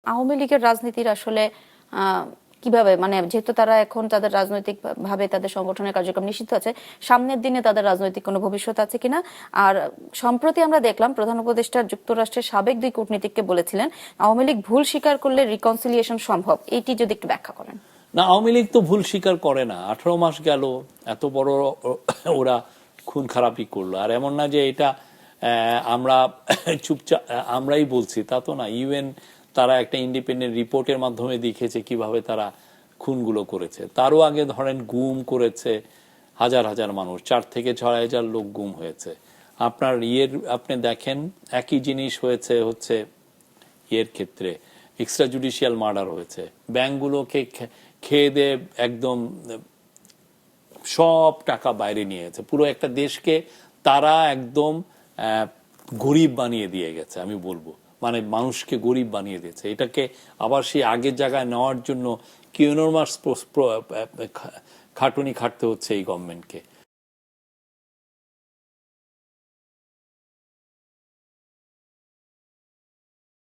আওয়ামী লীগের রাজনীতির আসলে কিভাবে মানে যেহেতু তারা এখন তাদের রাজনৈতিক ভাবে তাদের সংগঠনের কার্যক্রম নিষিদ্ধ আছে, সামনের দিনে তাদের রাজনৈতিক কোনো ভবিষ্যৎ আছে কিনা? আর সম্প্রতি আমরা দেখলাম প্রধান উপদেষ্টা যুক্তরাষ্ট্রের সাবেক দুই কূটনীতিককে বলেছিলেন আওয়ামী লীগ ভুল স্বীকার করলে রিকনসিলিয়েশন সম্ভব, এইটি যদি একটু ব্যাখ্যা করেন। না, আওয়ামী লীগ তো ভুল স্বীকার করে না। 18 মাস গেল, এত বড় ওরা খুন খারাপি করলো। আর এমন না যে এটা আমরা চুপচাপ আমরাই বলছি, তা তো না। ইউএন তারা একটা ইন্ডিপেন্ডেন্ট রিপোর্টের মাধ্যমে দেখিয়েছে কিভাবে তারা খুনগুলো করেছে। তারও আগে ধরেন গুম করেছে হাজার হাজার মানুষ, 4 থেকে 6 হাজার লোক গুম হয়েছে। আপনার আপনি দেখেন একই জিনিস হয়েছে হচ্ছে এর ক্ষেত্রে এক্সট্রা জুডিশিয়াল মার্ডার হয়েছে। ব্যাংকগুলোকে খেয়ে দিয়ে একদম সব টাকা বাইরে নিয়ে গেছে। পুরো একটা দেশকে তারা একদম গরিব বানিয়ে দিয়ে গেছে, আমি বলবো। মানে মানুষকে গরিব বানিয়ে দিয়েছে। এটাকে আবার সেই আগের জায়গায় নেওয়ার জন্য কি এনর্মাস খাটুনি খাটতে হচ্ছে এই গভর্নমেন্টকে।